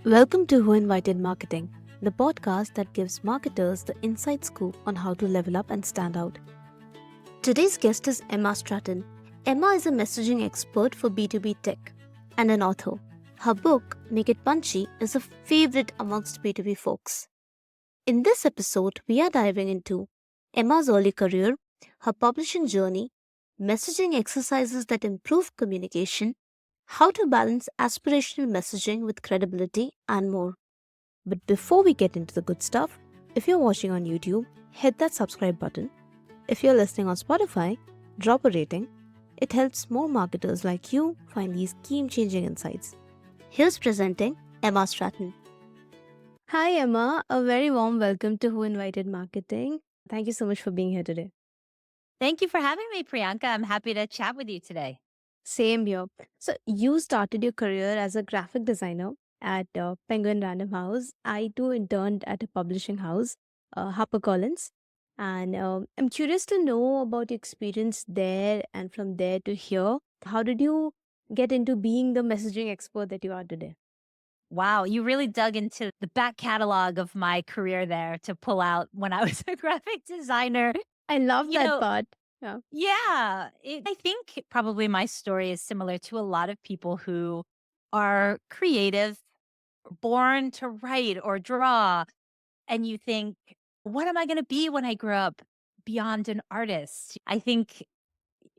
Welcome to Who Invited Marketing, the podcast that gives marketers the inside scoop on how to level up and stand out. Today's guest is Emma Stratton. Emma is a messaging expert for B2B tech and an author. Her book, Make It Punchy, is a favorite amongst B2B folks. In this episode, we are diving into Emma's early career, her publishing journey, messaging exercises that improve communication, how to balance aspirational messaging with credibility, and more. But before we get into the good stuff, if you're watching on YouTube, hit that subscribe button. If you're listening on Spotify, drop a rating. It helps more marketers like you find these game-changing insights. Here's presenting Emma Stratton. Hi Emma, a very warm welcome to Who Invited Marketing. Thank you so much for being here today. Thank you for having me, Priyanka. I'm happy to chat with you today. Same here. So you started your career as a graphic designer at Penguin Random House. I too interned at a publishing house, HarperCollins. And I'm curious to know about your experience there and from there to here. How did you get into being the messaging expert that you are today? Wow, you really dug into the back catalog of my career there to pull out when I was a graphic designer. I love You that know, part. Yeah. I think probably my story is similar to a lot of people who are creative, born to write or draw. And you think, what am I going to be when I grow up beyond an artist? I think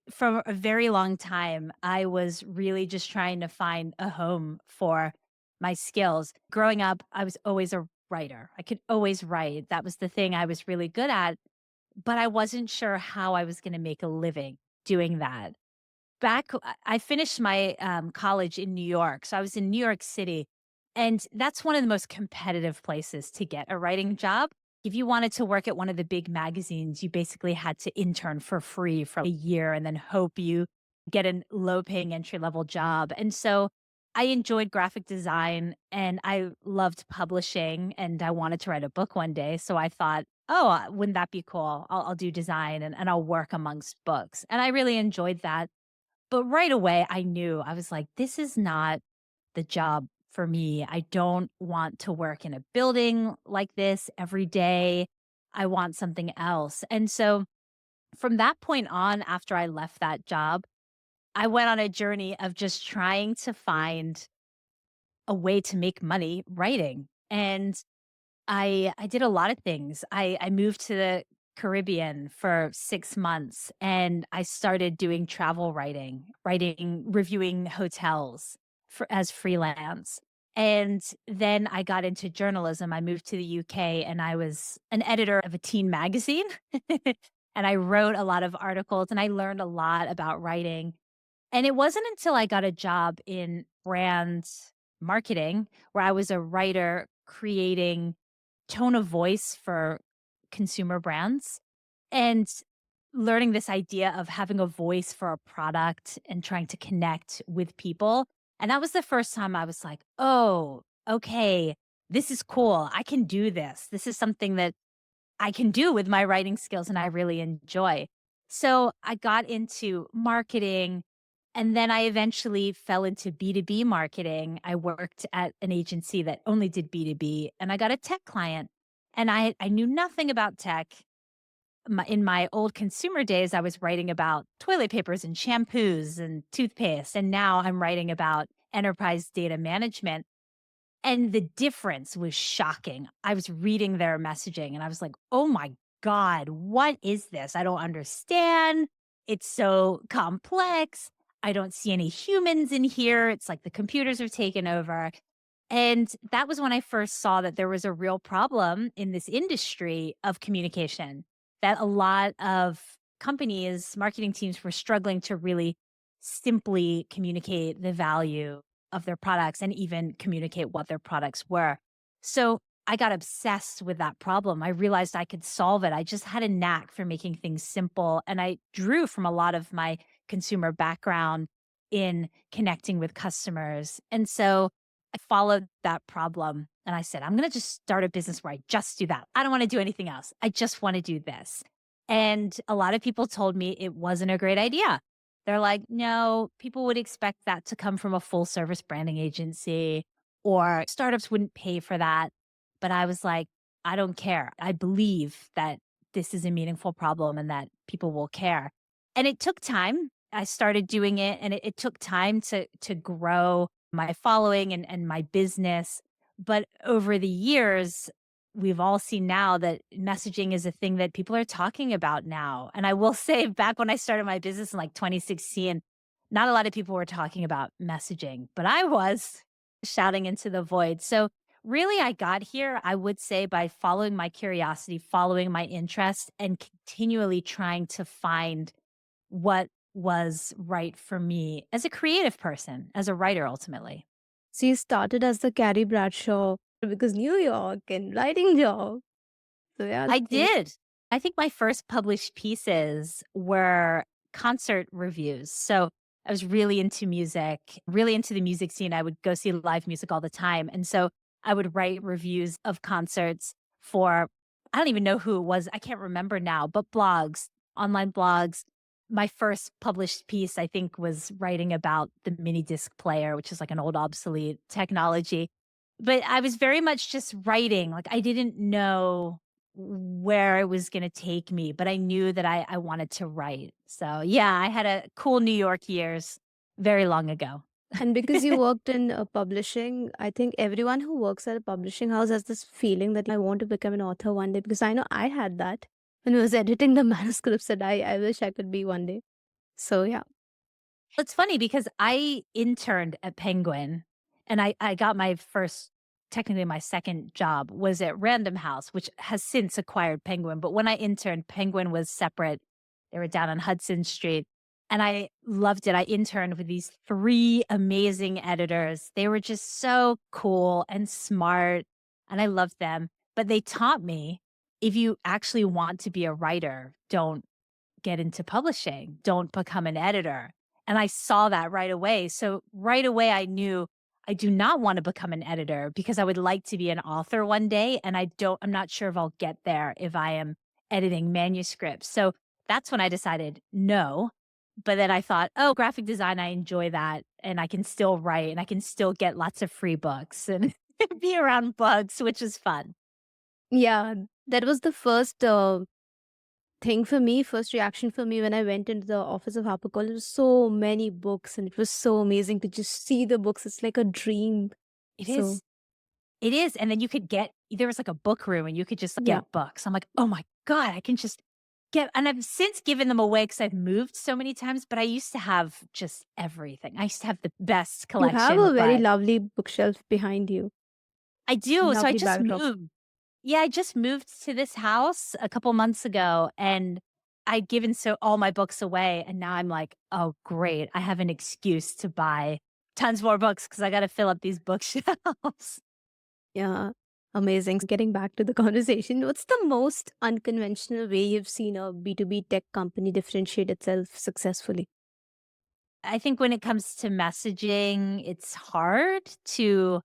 for a very long time, I was really just trying to find a home for my skills. Growing up, I was always a writer. I could always write. That was the thing I was really good at, but I wasn't sure how I was going to make a living doing that. I finished my college in New York. So I was in New York City, and that's one of the most competitive places to get a writing job. If you wanted to work at one of the big magazines, you basically had to intern for free for a year and then hope you get a low paying entry level job. And so I enjoyed graphic design and I loved publishing and I wanted to write a book one day. So I thought, oh, wouldn't that be cool? I'll do design and I'll work amongst books. And I really enjoyed that. But right away, I knew I was like, this is not the job for me. I don't want to work in a building like this every day. I want something else. And so from that point on, after I left that job, I went on a journey of just trying to find a way to make money writing. And I did a lot of things. I moved to the Caribbean for 6 months and I started doing travel writing, reviewing hotels as freelance. And then I got into journalism. I moved to the UK and I was an editor of a teen magazine. And I wrote a lot of articles and I learned a lot about writing. And it wasn't until I got a job in brand marketing where I was a writer creating tone of voice for consumer brands and learning this idea of having a voice for a product and trying to connect with people. And that was the first time I was like, oh, okay, this is cool. I can do this. This is something that I can do with my writing skills and I really enjoy. So I got into marketing and then I eventually fell into B2B marketing. I worked at an agency that only did B2B and I got a tech client and I knew nothing about tech. In my old consumer days, I was writing about toilet papers and shampoos and toothpaste. And now I'm writing about enterprise data management. And the difference was shocking. I was reading their messaging and I was like, oh my God, what is this? I don't understand. It's so complex. I don't see any humans in here. It's like the computers are taken over. And that was when I first saw that there was a real problem in this industry of communication, that a lot of companies, marketing teams were struggling to really simply communicate the value of their products and even communicate what their products were. So I got obsessed with that problem. I realized I could solve it. I just had a knack for making things simple. And I drew from a lot of my consumer background in connecting with customers. And so I followed that problem and I said, I'm going to just start a business where I just do that. I don't want to do anything else. I just want to do this. And a lot of people told me it wasn't a great idea. They're like, no, people would expect that to come from a full service branding agency or startups wouldn't pay for that. But I was like, I don't care. I believe that this is a meaningful problem and that people will care. And it took time. I started doing it and it took time to grow my following and my business. But over the years, we've all seen now that messaging is a thing that people are talking about now. And I will say, back when I started my business in like 2016, not a lot of people were talking about messaging, but I was shouting into the void. So, really, I got here, I would say, by following my curiosity, following my interest, and continually trying to find what was right for me as a creative person, as a writer, ultimately. So you started as the Carrie Bradshaw because New York and writing job. So yeah, I that's did. I think my first published pieces were concert reviews. So I was really into music, really into the music scene. I would go see live music all the time. And so I would write reviews of concerts for, I don't even know who it was. I can't remember now, but blogs, online blogs. My first published piece, I think, was writing about the mini disc player, which is like an old obsolete technology. But I was very much just writing. Like I didn't know where it was gonna take me, but I knew that I wanted to write. So, yeah, I had a cool New York years very long ago. and because you worked in publishing, I think everyone who works at a publishing house has this feeling that I want to become an author one day because I know I had that when I was editing the manuscripts that I wish I could be one day. So yeah. It's funny because I interned at Penguin and I got my first, technically my second job was at Random House, which has since acquired Penguin. But when I interned, Penguin was separate. They were down on Hudson Street. And I loved it. I interned with these three amazing editors. They were just so cool and smart, and I loved them. But they taught me if you actually want to be a writer, don't get into publishing, don't become an editor. And I saw that right away. So right away, I knew I do not want to become an editor because I would like to be an author one day. And I'm not sure if I'll get there if I am editing manuscripts. So that's when I decided no. But then I thought, oh, graphic design, I enjoy that. And I can still write and I can still get lots of free books and be around bugs, which is fun. Yeah, that was the first thing for me, first reaction for me when I went into the office of HarperCollins. There was so many books, and it was so amazing to just see the books. It's like a dream. It So is. It is, and then you could get there was like a book room and you could just yeah, get books. I'm like, "Oh my god, I can just get," and I've since given them away because 'cause I've moved so many times, but I used to have just everything. I used to have the best you have collection, a very but lovely bookshelf behind you. I do, so I Lovely just backdrop. moved. Yeah, I just moved to this house a couple months ago, and I'd given all my books away, and now I'm like, "Oh, great. I have an excuse to buy tons more books because I gotta fill up these bookshelves." Yeah, amazing. Getting back to the conversation, what's the most unconventional way you've seen a B2B tech company differentiate itself successfully? I think when it comes to messaging, it's hard to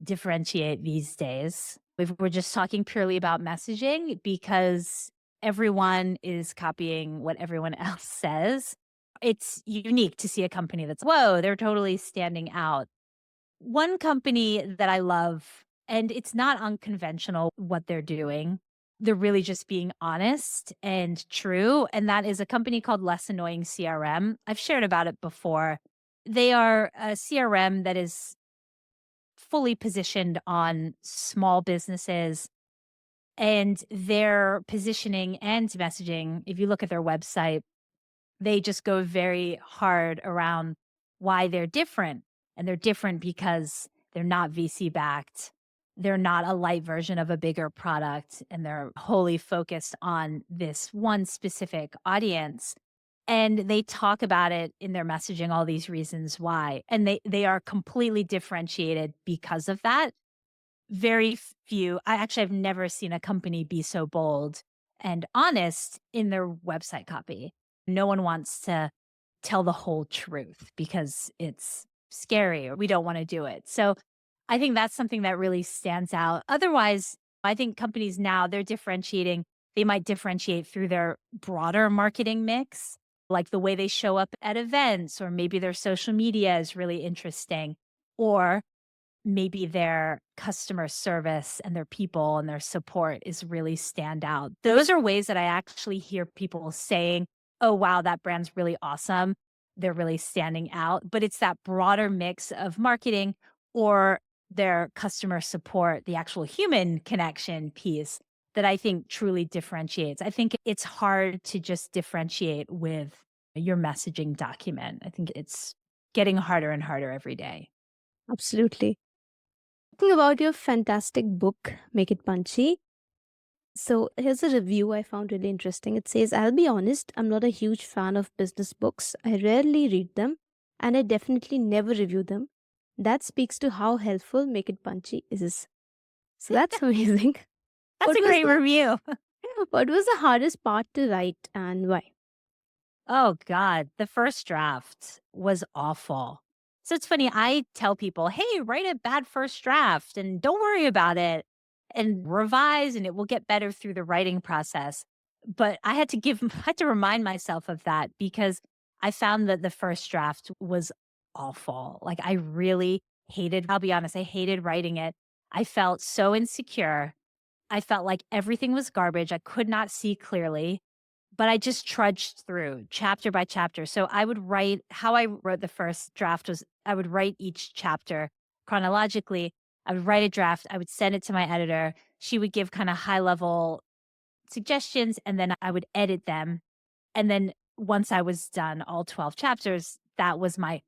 differentiate these days. If we're just talking purely about messaging, because everyone is copying what everyone else says, it's unique to see a company that's, whoa, they're totally standing out. One company that I love, and it's not unconventional what they're doing. They're really just being honest and true. And that is a company called Less Annoying CRM. I've shared about it before. They are a CRM that is fully positioned on small businesses and their positioning and messaging. If you look at their website, they just go very hard around why they're different. And they're different because they're not VC backed. They're not a light version of a bigger product. And they're wholly focused on this one specific audience. And they talk about it in their messaging, all these reasons why. And they are completely differentiated because of that. Very few, I actually have never seen a company be so bold and honest in their website copy. No one wants to tell the whole truth because it's scary or we don't want to do it. So I think that's something that really stands out. Otherwise, I think companies now they're differentiating. They might differentiate through their broader marketing mix, like the way they show up at events, or maybe their social media is really interesting. Or maybe their customer service and their people and their support is really stand out. Those are ways that I actually hear people saying, oh, wow, that brand's really awesome. They're really standing out. But it's that broader mix of marketing or their customer support, the actual human connection piece that I think truly differentiates. I think it's hard to just differentiate with your messaging document. I think it's getting harder and harder every day. Absolutely. Talking about your fantastic book, Make It Punchy. So here's a review I found really interesting. It says, I'll be honest, I'm not a huge fan of business books. I rarely read them, and I definitely never review them. That speaks to how helpful Make It Punchy is. So that's amazing. That's What a was great the review. what was the hardest part to write and why? Oh god, the first draft was awful. So it's funny, I tell people, "Hey, write a bad first draft and don't worry about it and revise and it will get better through the writing process." But I had to I had to remind myself of that because I found that the first draft was awful. Like I really hated, I'll be honest, I hated writing it. I felt so insecure. I felt like everything was garbage. I could not see clearly. But I just trudged through chapter by chapter. So I would write how I wrote the first draft was I would write each chapter chronologically. I would write a draft. I would send it to my editor. She would give kind of high level suggestions and then I would edit them. And then once I was done all 12 chapters, that was my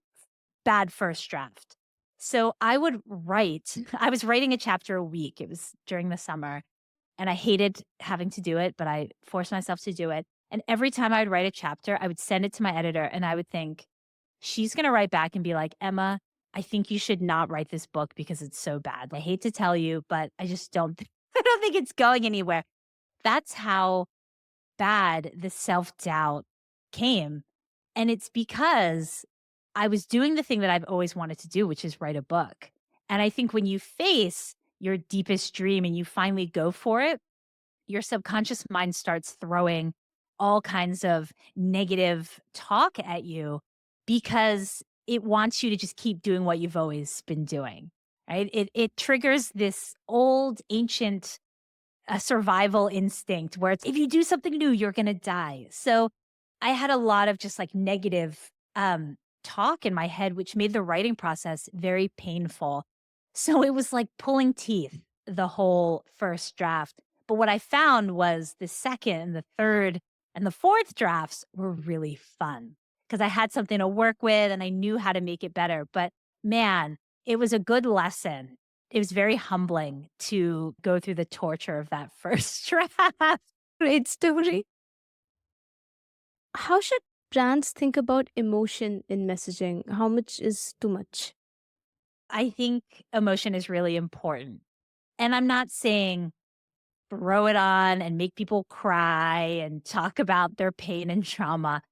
bad first draft. So I would write, I was writing a chapter a week. It was during the summer and I hated having to do it, but I forced myself to do it. And every time I would write a chapter, I would send it to my editor and I would think, she's going to write back and be like, Emma, I think you should not write this book because it's so bad. I hate to tell you, but I just don't, I don't think it's going anywhere. That's how bad the self doubt came. And it's because I was doing the thing that I've always wanted to do, which is write a book. And I think when you face your deepest dream and you finally go for it, your subconscious mind starts throwing all kinds of negative talk at you because it wants you to just keep doing what you've always been doing. Right? It triggers this old ancient survival instinct where it's if you do something new, you're gonna die. So I had a lot of just like negative talk in my head, which made the writing process very painful. So it was like pulling teeth the whole first draft. But what I found was the second and the third and the fourth drafts were really fun because I had something to work with and I knew how to make it better. But man, it was a good lesson. It was very humbling to go through the torture of that first draft. Great story. How should brands think about emotion in messaging? How much is too much? I think emotion is really important. And I'm not saying throw it on and make people cry and talk about their pain and trauma.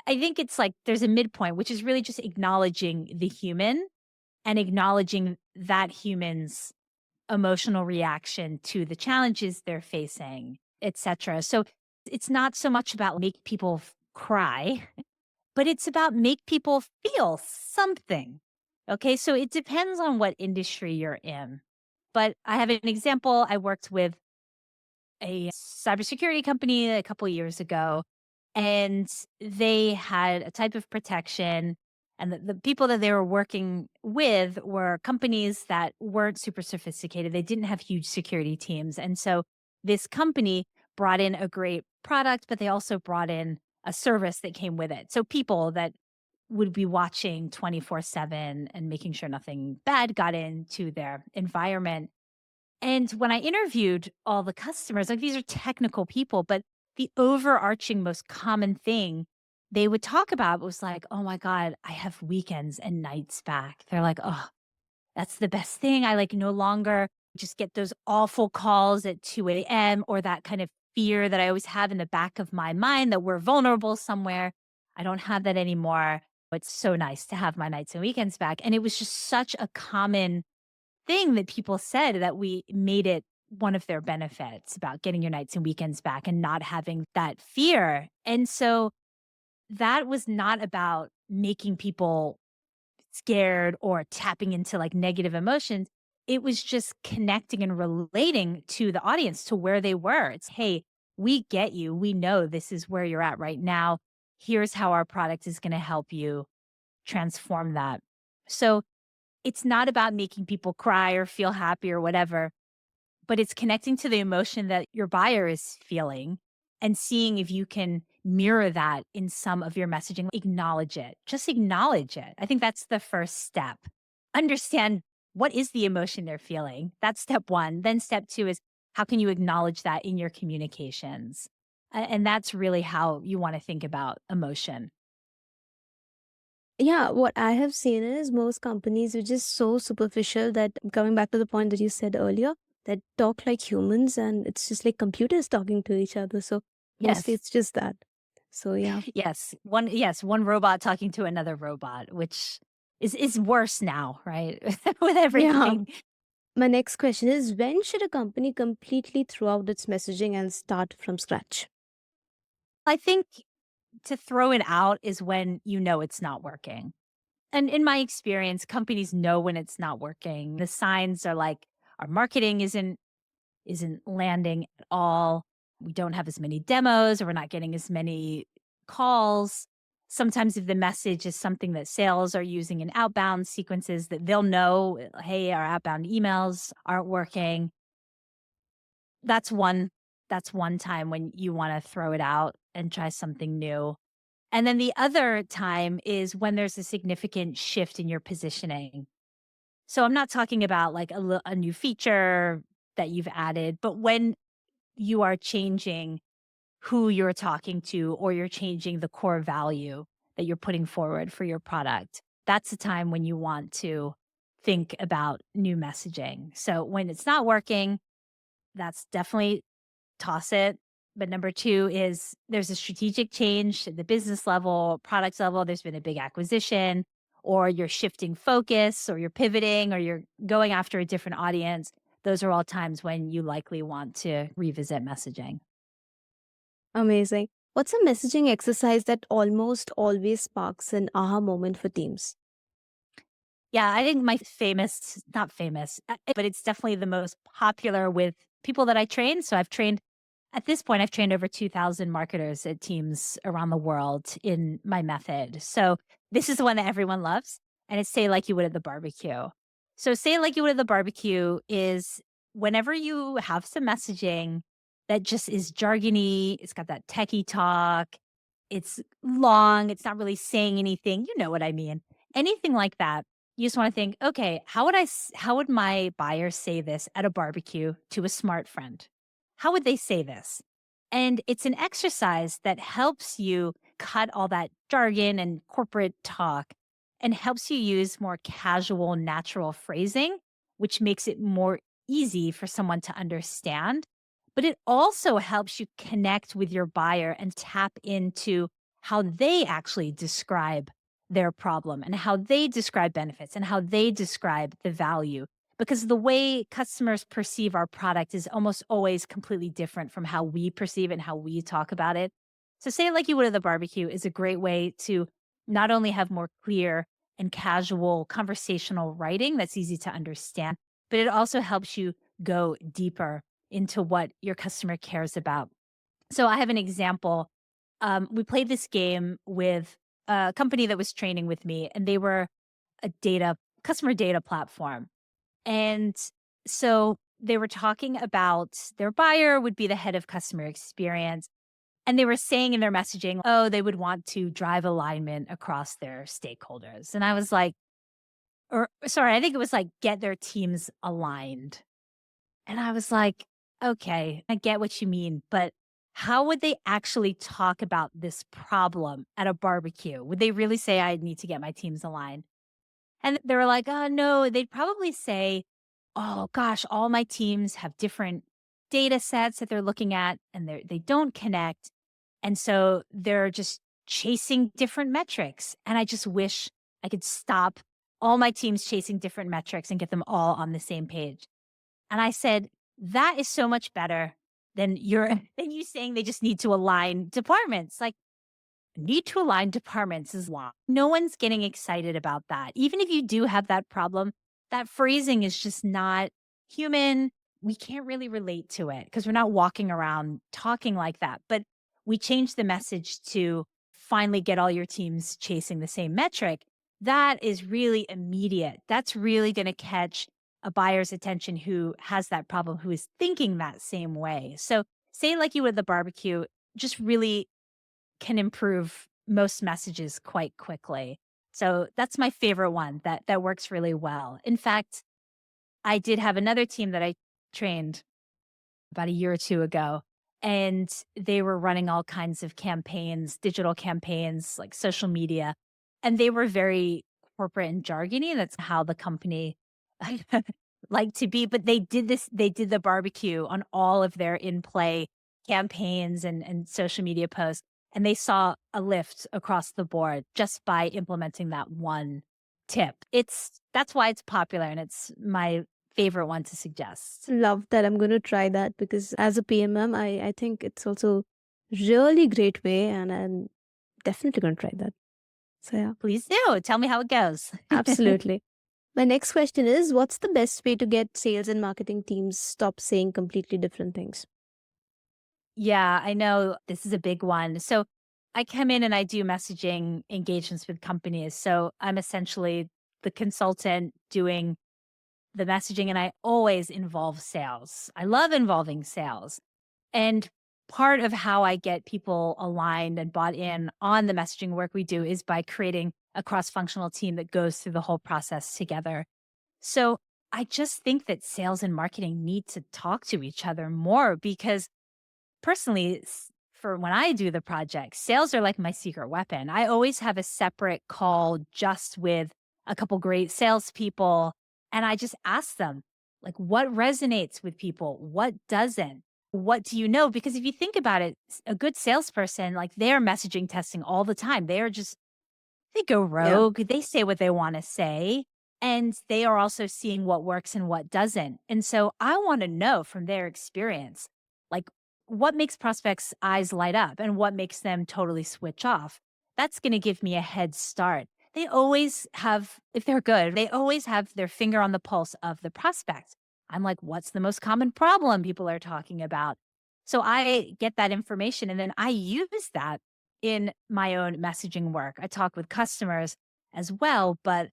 I think it's like there's a midpoint, which is really just acknowledging the human and acknowledging that human's emotional reaction to the challenges they're facing, etc. So it's not so much about make people cry, but it's about make people feel something. Okay, so it depends on what industry you're in. But I have an example. I worked with a cybersecurity company a couple years ago, and they had a type of protection. And the people that they were working with were companies that weren't super sophisticated. They didn't have huge security teams. And so this company brought in a great product, but they also brought in a service that came with it. So people that would be watching 24/7 and making sure nothing bad got into their environment. And when I interviewed all the customers, like these are technical people, but the overarching most common thing they would talk about was like, oh my God, I have weekends and nights back. They're like, oh, that's the best thing. I like no longer just get those awful calls at 2 a.m. or that kind of fear that I always have in the back of my mind that we're vulnerable somewhere. I don't have that anymore. It's so nice to have my nights and weekends back. And it was just such a common thing that people said that we made it one of their benefits about getting your nights and weekends back and not having that fear. And so that was not about making people scared or tapping into like negative emotions. It was just connecting and relating to the audience to where they were. It's, hey, we get you. We know this is where you're at right now. Here's how our product is going to help you transform that. So it's not about making people cry or feel happy or whatever, but it's connecting to the emotion that your buyer is feeling and seeing if you can mirror that in some of your messaging. Acknowledge it. Just acknowledge it. I think that's the first step. Understand what is the emotion they're feeling. That's step one. Then step two is how can you acknowledge that in your communications? And that's really how you want to think about emotion. Yeah, what I have seen is most companies are just so superficial that coming back to the point that you said earlier, that talk like humans and it's just like computers talking to each other. So mostly Yes. it's just that. So yeah. One robot talking to another robot, which is worse now, right? With Yeah. everything. My next question is, when should a company completely throw out its messaging and start from scratch? I think to throw it out is when you know it's not working. And in my experience, companies know when it's not working. The signs are like our marketing isn't landing at all. We don't have as many demos or we're not getting as many calls. Sometimes if the message is something that sales are using in outbound sequences that they'll know, hey, our outbound emails aren't working. That's one that's one time when you want to throw it out and try something new. And then the other time is when there's a significant shift in your positioning. So I'm not talking about like a new feature that you've added, but when you are changing who you're talking to or you're changing the core value that you're putting forward for your product, that's the time when you want to think about new messaging. So when it's not working, that's definitely toss it. But number 2 is there's a strategic change at the business level, product level. There's been a big acquisition, or you're shifting focus, or you're pivoting, or you're going after a different audience. Those are all times when you likely want to revisit messaging. Amazing. What's a messaging exercise that almost always sparks an aha moment for teams? Yeah, I think my famous, not famous, but it's definitely the most popular with people that I train. So I've trained at this point, I've trained over 2,000 marketers at teams around the world in my method. So this is the one that everyone loves, and it's say like you would at the barbecue. So say like you would at the barbecue is whenever you have some messaging that just is jargony, it's got that techie talk, it's long, it's not really saying anything. You know what I mean? Anything like that. You just want to think, okay, how would my buyer say this at a barbecue to a smart friend? How would they say this? And it's an exercise that helps you cut all that jargon and corporate talk and helps you use more casual, natural phrasing, which makes it more easy for someone to understand. But it also helps you connect with your buyer and tap into how they actually describe their problem and how they describe benefits and how they describe the value because the way customers perceive our product is almost always completely different from how we perceive it and how we talk about it. So, say it like you would at the barbecue is a great way to not only have more clear and casual conversational writing that's easy to understand, but it also helps you go deeper into what your customer cares about. So, I have an example. We played this game with a company that was training with me, and they were a customer data platform and so they were talking about their buyer would be the head of customer experience. And they were saying in their messaging, oh, they would want to drive alignment across their stakeholders. And I was like, or sorry, I think it was like get their teams aligned. And I was like, okay, I get what you mean, but how would they actually talk about this problem at a barbecue? Would they really say, I need to get my teams aligned? And they were like, "Oh, no." They'd probably say, "Oh gosh, all my teams have different data sets that they're looking at and they don't connect. And so they're just chasing different metrics. And I just wish I could stop all my teams chasing different metrics and get them all on the same page." And I said, "That is so much better than than you saying they just need to align departments. Like need to align departments is long. No one's getting excited about that. Even if you do have that problem, that phrasing is just not human. We can't really relate to it because we're not walking around talking like that. But we change the message to finally get all your teams chasing the same metric. That is really immediate. That's really going to catch a buyer's attention who has that problem, who is thinking that same way. So, say like you would the barbecue, just really can improve most messages quite quickly. So that's my favorite one that works really well. In fact, I did have another team that I trained about a year or two ago, and they were running all kinds of campaigns, digital campaigns, like social media, and they were very corporate and jargony. That's how the company like to be. But they did the barbecue on all of their in-play campaigns and social media posts. And they saw a lift across the board just by implementing that one tip. That's why it's popular and it's my favorite one to suggest. Love that. I'm going to try that because as a PMM, I think it's also really great way and I'm definitely going to try that. So yeah, Please do. Tell me how it goes. absolutely. My next question is, what's the best way to get sales and marketing teams stop saying completely different things? Yeah, I know this is a big one. So I come in and I do messaging engagements with companies. So I'm essentially the consultant doing the messaging, and I always involve sales. I love involving sales. And part of how I get people aligned and bought in on the messaging work we do is by creating a cross functional team that goes through the whole process together. So I just think that sales and marketing need to talk to each other more because personally, for when I do the project, sales are like my secret weapon. I always have a separate call just with a couple great salespeople. And I just ask them, like, what resonates with people? What doesn't? What do you know? Because if you think about it, a good salesperson, like they're messaging testing all the time. They go Yeah. rogue, they say what they wanna say, and they are also seeing what works and what doesn't. And so I wanna know from their experience, like, what makes prospects' eyes light up and what makes them totally switch off. That's gonna give me a head start. They always have if they're good, they always have their finger on the pulse of the prospect. I'm like, "What's the most common problem people are talking about?" So I get that information, and then I use that in my own messaging work. I talk with customers as well, but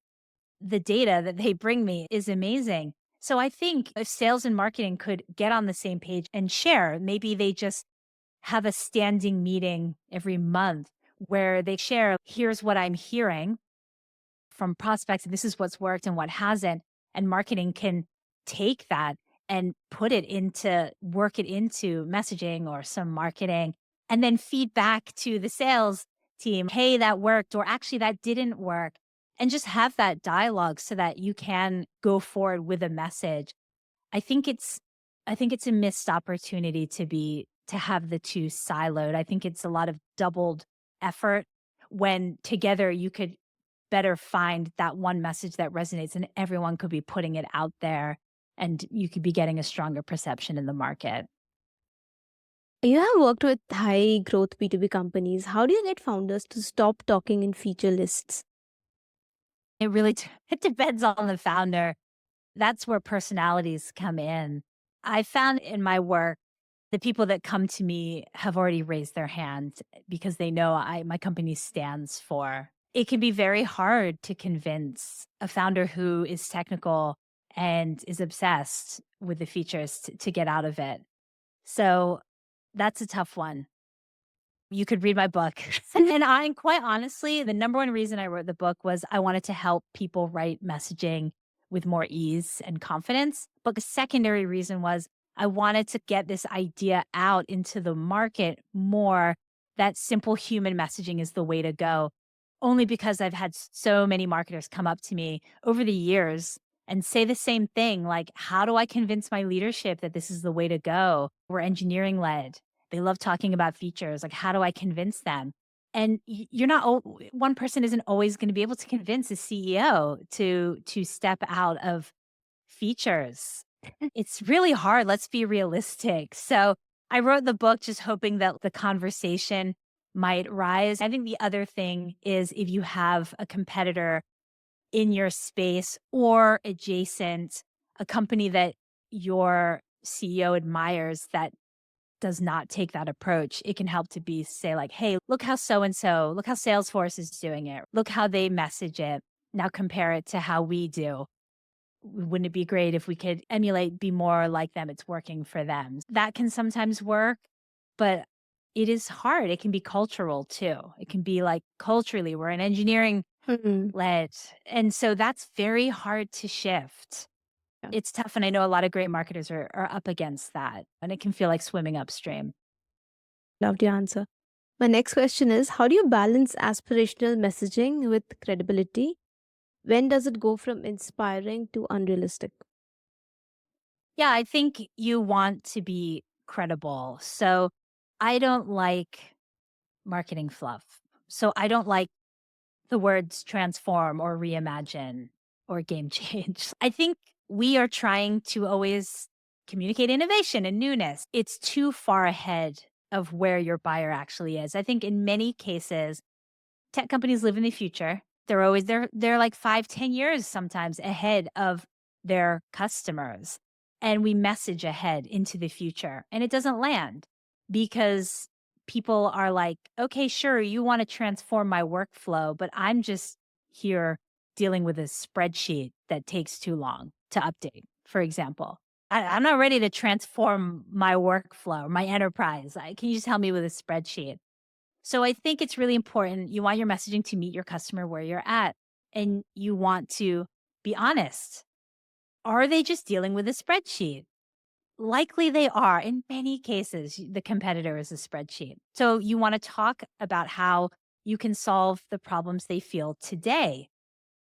the data that they bring me is amazing. So I think if sales and marketing could get on the same page and share, maybe they just have a standing meeting every month where they share, here's what I'm hearing from prospects, and this is what's worked and what hasn't. And marketing can take that and work it into messaging or some marketing, and then feed back to the sales team, hey, that worked, or actually that didn't work. And just have that dialogue so that you can go forward with a message. I think it's I think it's a missed opportunity to have the two siloed. I think it's a lot of doubled effort when together you could better find that one message that resonates and everyone could be putting it out there and you could be getting a stronger perception in the market. You have worked with high growth B2B companies. How do you get founders to stop talking in feature lists? It really it depends on the founder. That's where personalities come in. I found in my work, the people that come to me have already raised their hand because they know my company stands for. It can be very hard to convince a founder who is technical and is obsessed with the features to get out of it. So that's a tough one. You could read my book. And quite honestly, the number one reason I wrote the book was I wanted to help people write messaging with more ease and confidence. But the secondary reason was I wanted to get this idea out into the market more that simple human messaging is the way to go. Only because I've had so many marketers come up to me over the years and say the same thing like, how do I convince my leadership that this is the way to go? We're engineering led. They love talking about features. Like, how do I convince them? And you're not one person isn't always going to be able to convince a CEO to step out of features. It's really hard. Let's be realistic. So I wrote the book just hoping that the conversation might rise. I think the other thing is if you have a competitor in your space or adjacent, a company that your CEO admires that does not take that approach, it can help to be say like, hey, look how so and so, look how Salesforce is doing it. Look how they message it. Now compare it to how we do. Wouldn't it be great if we could emulate, be more like them? It's working for them. That can sometimes work, but it is hard. It can be cultural too. It can be like culturally, we're an engineering Hmm. led. And so that's very hard to shift. Yeah. It's tough. And I know a lot of great marketers are up against that. And it can feel like swimming upstream. Loved your answer. My next question is, how do you balance aspirational messaging with credibility? When does it go from inspiring to unrealistic? Yeah, I think you want to be credible. So I don't like marketing fluff. So I don't like the words transform or reimagine or game change. I think we are trying to always communicate innovation and newness. It's too far ahead of where your buyer actually is. I think in many cases, tech companies live in the future. They're like 5, 10 years sometimes ahead of their customers. And we message ahead into the future and it doesn't land because people are like, okay, sure, you want to transform my workflow, but I'm just here dealing with a spreadsheet that takes too long to update, for example. I'm not ready to transform my workflow, my enterprise. Can you just help me with a spreadsheet? So I think it's really important. You want your messaging to meet your customer where you're at, and you want to be honest. Are they just dealing with a spreadsheet? Likely they are. In many cases, the competitor is a spreadsheet. So you want to talk about how you can solve the problems they feel today.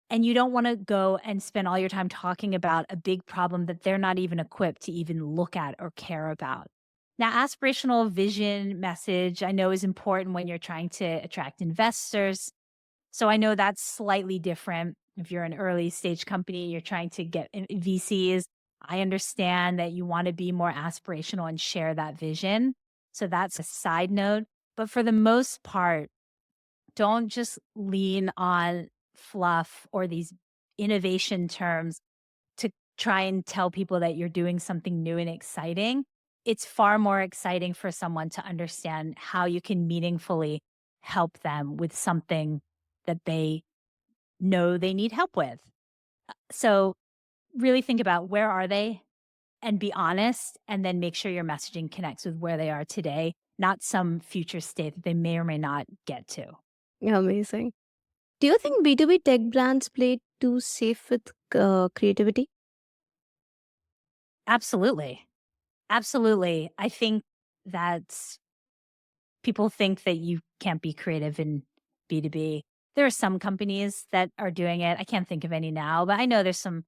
And you don't want to go and spend all your time talking about a big problem that they're not even equipped to even look at or care about. Now, aspirational vision message I know is important when you're trying to attract investors. So I know that's slightly different. If you're an early stage company, you're trying to get VCs. I understand that you want to be more aspirational and share that vision. So that's a side note. But for the most part, don't just lean on fluff or these innovation terms to try and tell people that you're doing something new and exciting. It's far more exciting for someone to understand how you can meaningfully help them with something that they know they need help with. So, really think about where are they and be honest, and then make sure your messaging connects with where they are today, not some future state that they may or may not get to. Amazing. Do you think B2B tech brands play it too safe with creativity? Absolutely. Absolutely. I think that people think that you can't be creative in B2B. There are some companies that are doing it. I can't think of any now, but I know there's some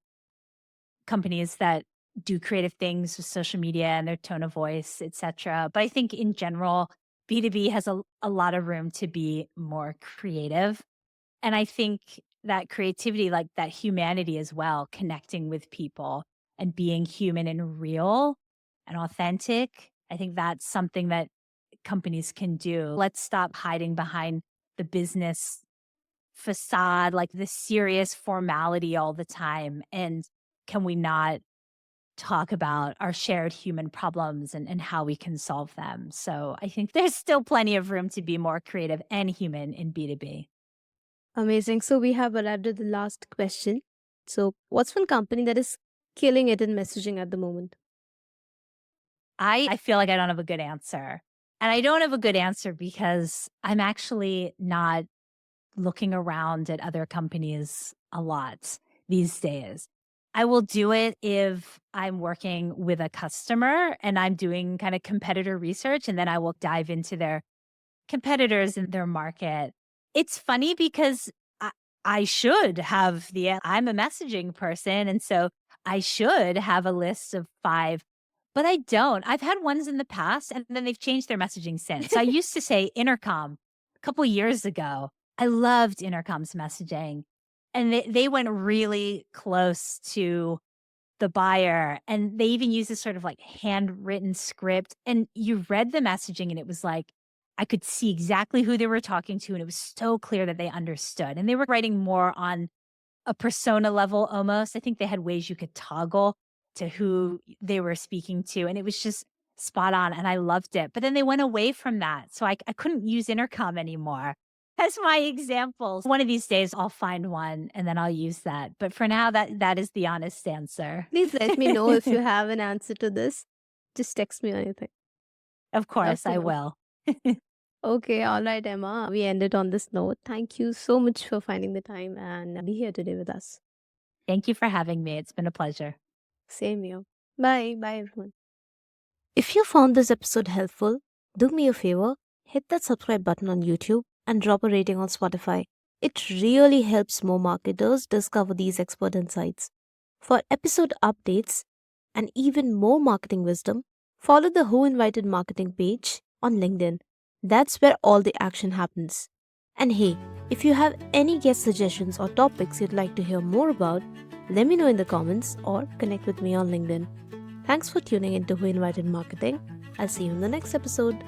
companies that do creative things with social media and their tone of voice, etc. But I think in general, B2B has a lot of room to be more creative. And I think that creativity, like that humanity as well, connecting with people and being human and real and authentic, I think that's something that companies can do. Let's stop hiding behind the business facade, like the serious formality all the time. And can we not talk about our shared human problems and how we can solve them? So I think there's still plenty of room to be more creative and human in B2B. Amazing. So we have arrived at the last question. So, what's one company that is killing it in messaging at the moment? I feel like I don't have a good answer. And I don't have a good answer because I'm actually not looking around at other companies a lot these days. I will do it if I'm working with a customer and I'm doing kind of competitor research, and then I will dive into their competitors in their market. It's funny because I, I should have I'm a messaging person. And so I should have a list of five, but I don't. I've had ones in the past and then they've changed their messaging since. So I used to say Intercom a couple years ago. I loved Intercom's messaging. And they went really close to the buyer. And they even used this sort of like handwritten script. And you read the messaging and it was like, I could see exactly who they were talking to, and it was so clear that they understood. And they were writing more on a persona level almost. I think they had ways you could toggle to who they were speaking to, and it was just spot on, and I loved it. But then they went away from that, so I couldn't use intercom anymore as my examples. One of these days, I'll find one, and then I'll use that. But for now, that is the honest answer. Please let me know if you have an answer to this. Just text me or anything. Of Love course, to I know. will. Okay, all right, Emma. We ended on this note. Thank you so much for finding the time and be here today with us. Thank you for having me. It's been a pleasure. Same here. Bye. Bye, everyone. If you found this episode helpful, do me a favor, hit that subscribe button on YouTube and drop a rating on Spotify. It really helps more marketers discover these expert insights. For episode updates and even more marketing wisdom, follow the Who Invited Marketing page on LinkedIn. That's where all the action happens. And hey, if you have any guest suggestions or topics you'd like to hear more about, let me know in the comments or connect with me on LinkedIn. Thanks for tuning into Who Invited Marketing. I'll see you in the next episode.